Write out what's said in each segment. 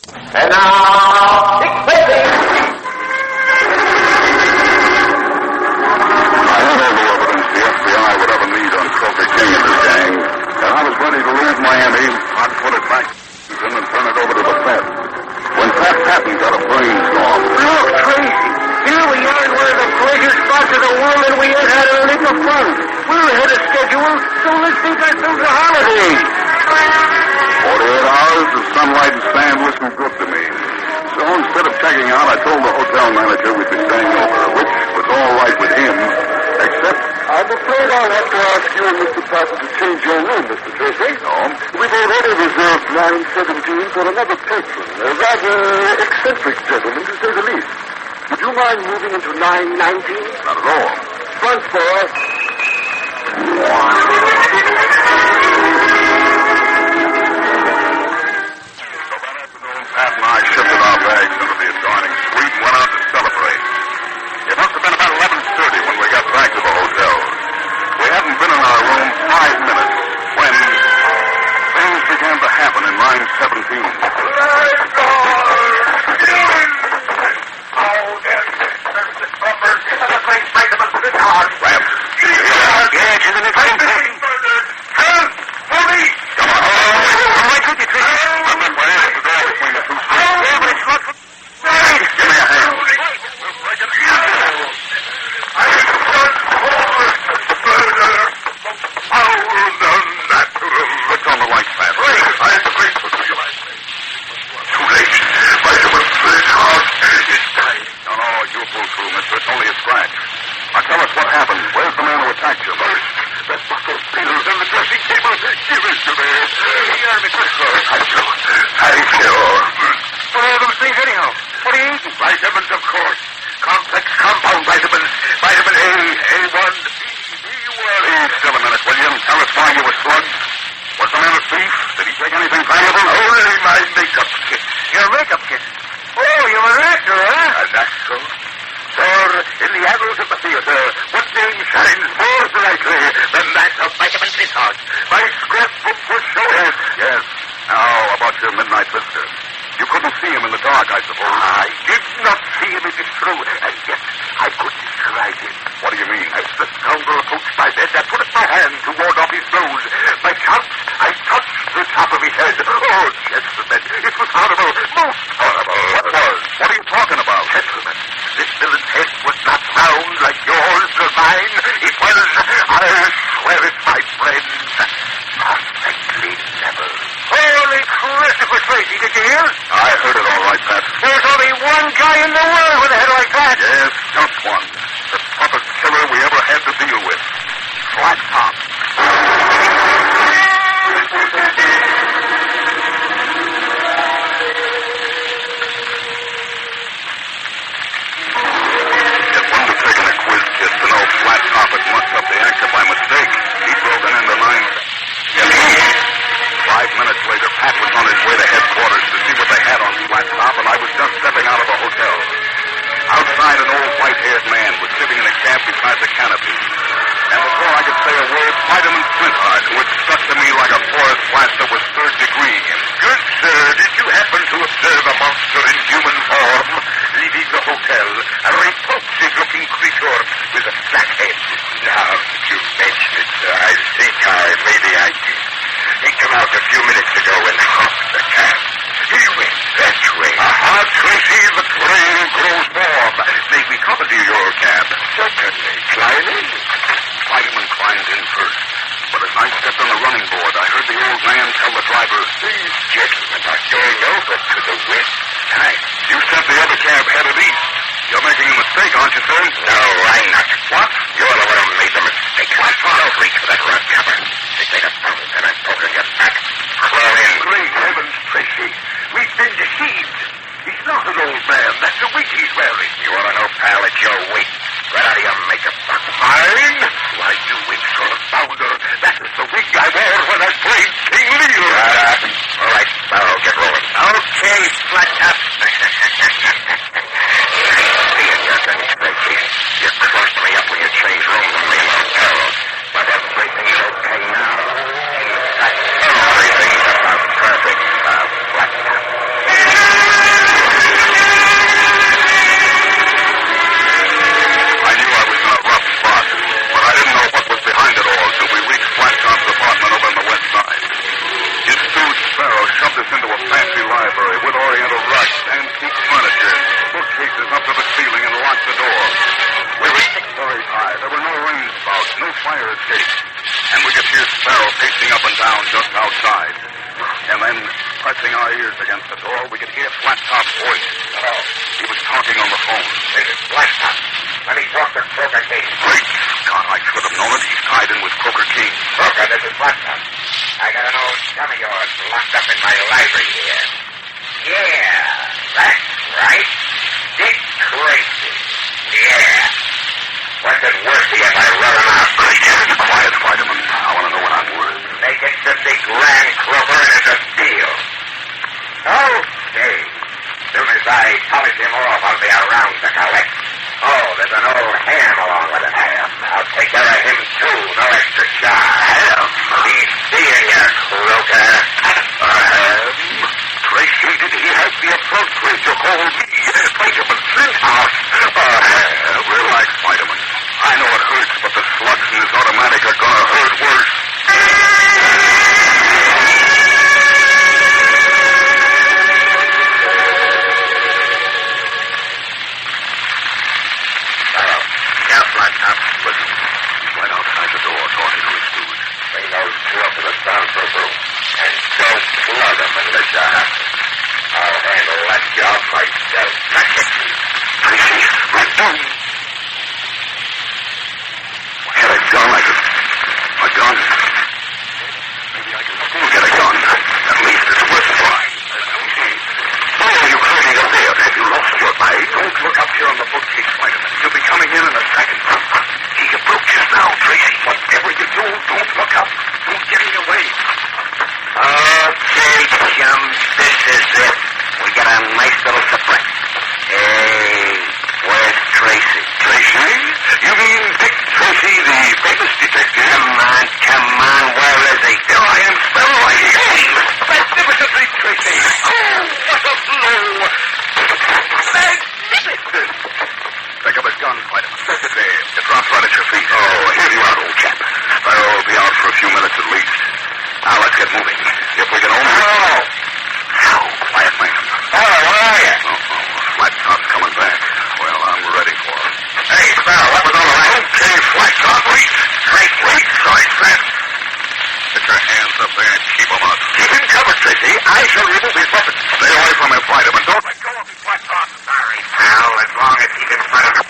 And now, expecting. I had all the evidence the FBI would ever need on Croker King and his gang, and I was ready to leave Miami, I'd put it back and turn it over to the Fed. When Pat Patton got a brainstorm. Look, Tracy, here we are in one of the pleasure spots of the world, and we ain't had a lick of fun. We're ahead of schedule, so let's take ourselves a holiday. 48 hours of sunlight and sand listened good to me. So instead of checking out, I told the hotel manager we'd be staying over, which was all right with him, except... I'm afraid I'll have to ask you and Mr. Patton to change your room, Mr. Tracy. No? We've already reserved 917 for another patron, a rather eccentric gentleman, to say the least. Would you mind moving into 919? Not at all. Front door. Pat and I shifted our bags into the adjoining suite and went out to celebrate. It must have been about 11:30 when we got back to the hotel. We hadn't been in our room 5 minutes when things began to happen in line 17. Flattop. pressing our ears against the door, we could hear Flattop's voice. Hello. He was talking on the phone. This is Flattop. Let me talk to Croker King. Great Scott, I should have known it. He's tied in with Croker King. Croker, this is Flattop. I got an old chum of yours locked up in my library here. Yeah, that's right. Dick Tracy. Yeah. What's it worth to you if I run him out? Be quiet, Spiderman. I want to know what I'm worth. Make it 50 grand, Croker, and it's a deal. Okay. Soon as I polish him off, I'll be around to collect. Oh, there's an old ham along with it. I'll take care of him, too. No extra charge. He's seeing you, Croker. Tracy, he has the appropriate to call me Spiderman Flinthouse. Relax, Spiderman. I know it hurts, but the slugs in his automatic are going to hurt worse. Flattop. Listen, he's right outside the door talking to his steward. Bring those two up to the soundproof room. And don't plug them unless you have to. I'll handle that job myself. Tracy, let go. Get a gun. A gun? Maybe I can still get a gun. At least it's worth trying. Why are you crazy up there? Have you lost your mind? Don't look up here on the bookcase, Spiderman. He'll be coming in a second. He approaches now, Tracy. Whatever you do, don't look up. Don't get in your way. Okay, chums, this is it. We got a nice little surprise. Hey, where's Tracy? Tracy? You mean Dick Tracy, the famous detective? Come on, where is he? Here I am, spellbound. Hey, magnificently, Tracy. Oh, what a blow. Magnificent. Pick up his gun, Spiderman. Set it there. It drops right at your feet. Oh, here you are, old chap. Sparrow will be out for a few minutes at least. Now, let's get moving. If we can only... Hello. How? Quiet, man. Hello, where are you? Flattop's coming back. Well, I'm ready for him. Hey, Sparrow, what was all of that? Okay, Flattop, wait. Wait, sorry, Flat. Get your hands up there and keep them up. Keep him covered, Tracy. I shall remove his weapon. Stay away from him, Spiderman. Don't let go of him, Flattop. Sorry, pal. As long as he's in front of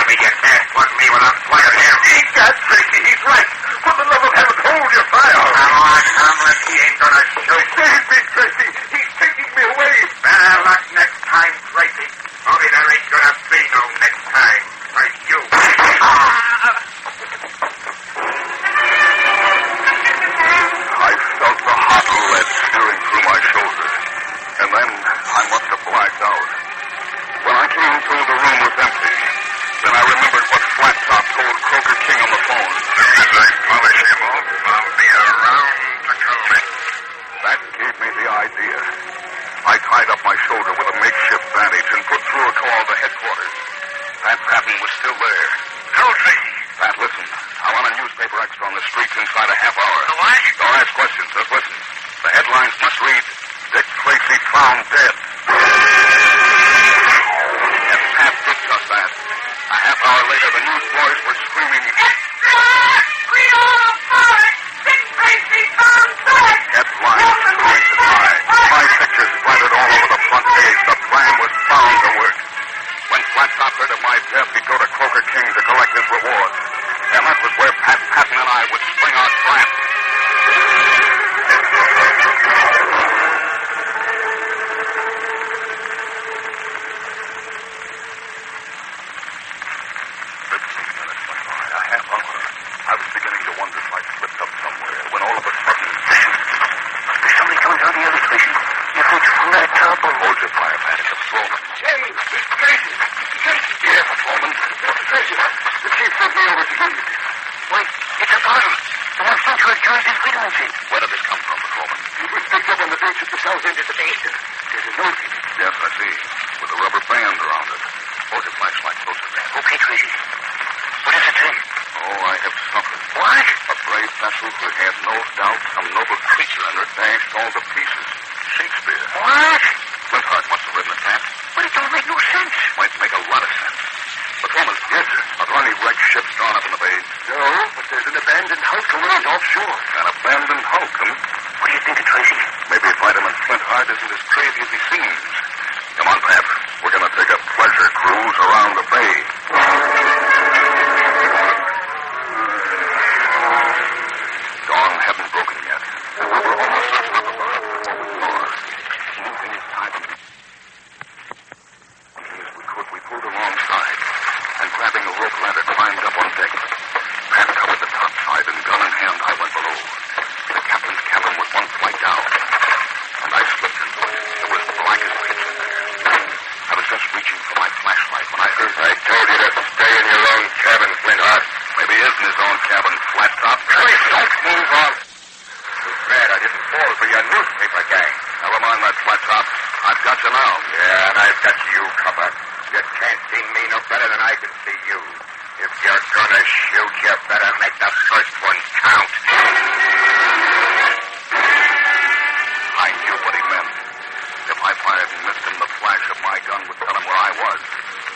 me, you can't plug me without plugging him. Egad, Tracy, he's right. For the love of heaven, hold your fire. Come on, Hamlet. He ain't gonna shoot. Save me, Tracy. He's taking me away. Better luck next time, Tracy. Only there ain't gonna be no next time for you. I felt the hot lead steering through my shoulder. And then I must have blacked out. When I came to, the room was empty. Then I remembered what Flattop told Croker King on the phone. Soon as I polish him off, I'll be around to collect. That gave me the idea. I tied up my shoulder with a makeshift bandage and put through a call to headquarters. Pat Patton was still there. Tracy. Pat, listen. I want a newspaper extra on the streets inside a half hour. What? Don't ask questions. Just listen. The headlines must read, Dick Tracy found dead. And Pat did just that. A half hour later, the newsboys were screaming, We all found it! Dick Tracy found dead! headlines going to die. My pictures splattered all over the front page. The plan was bound to work. When Flattop heard of my death, he'd go to Croker King to collect his reward. And that was where Pat Patton and I would spring our trap. A half hour. I was beginning to wonder if I'd slipped up somewhere when all of a sudden... Must be somebody coming down the other station. You could Flattop or... Hold your fire, Pat. It's a foreman. Hey, it's Tracy. Tracy. Yes, a foreman. Tracy, the chief sent me over to you. Wait, it's a bottle. The one sent you had carried his vitamins in. Where did this come from, patrolman? It was picked up on the bench at the south end of the basin. There's a note in it. Yes, I see. With a rubber band around it. Hold your flashlight closer there. Okay, Tracy. What does it say? Oh, I have suffered. What? A brave vessel who had no doubt some noble creature in her dashed all to pieces. Shakespeare. What? Flintheart must have written it, Pat. But it don't make no sense. Might make a lot of sense. Patrolman. Yes, sir. Are there any wrecked ships drawn up in the bay? No, but there's an abandoned hulk away offshore. An abandoned hulk, huh? What do you think of Tracy? Maybe Vitamin Flintheart isn't as crazy as he seems. Come on, Pat. We're going to take a pleasure cruise around the bay. Dawn hadn't broken yet, and we were almost certain of the berth before we saw her. Moving as silently as we could, we pulled alongside, and grabbing a rope ladder, climbed up on deck. Pat covered the top side, and gun in hand, I went below. The captain's cabin was one flight down, and I slipped into it. It was black as pitch in there. I was just reaching for my flashlight when I heard... I told you to stay in your own cabin, Flintheart. Maybe he is in his own cabin, Flattop. Please don't move on. Too bad I didn't fall for your newspaper gang. Never mind that, Flattop. I've got you now. Yeah, and I've got you covered. You can't see me no better than I can see you. If you're gonna shoot, you better make the first one count. I knew what he meant. If I fired and missed him, the flash of my gun would tell him where I was.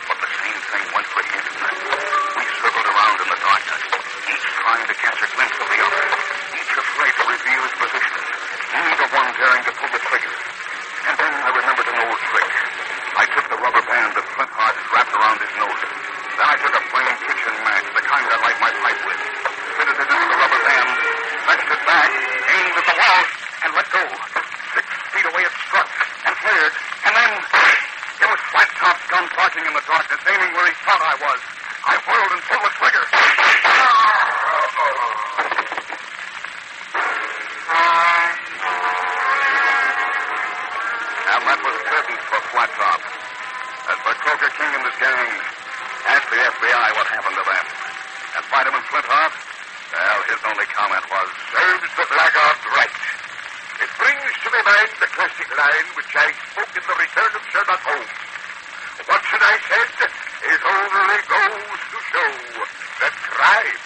But the same thing went for him. We circled around in the darkness, each trying to catch a glimpse of the other, each afraid to reveal his position, neither one daring to pull the trigger. And then I remembered an old trick. I took the rubber band that Flintheart wrapped around his nose. Then I took a plain kitchen match, the kind I light my pipe with, fitted it into the rubber band, fetched it back, aimed at the wall, and let go. 6 feet away it struck and flared, and then it was Flattop's gun barking in the darkness, aiming where he thought I was. I whirled and pulled the trigger. And that was curtains for Flattop. As for Croker King and his gang, ask the FBI what happened to them. And Fireman Flintheart, well, his only comment was, Serves the blackguard right. It brings to my mind the classic line which I spoke in The Return of Sherlock Holmes. What should I said? It only goes to show that crime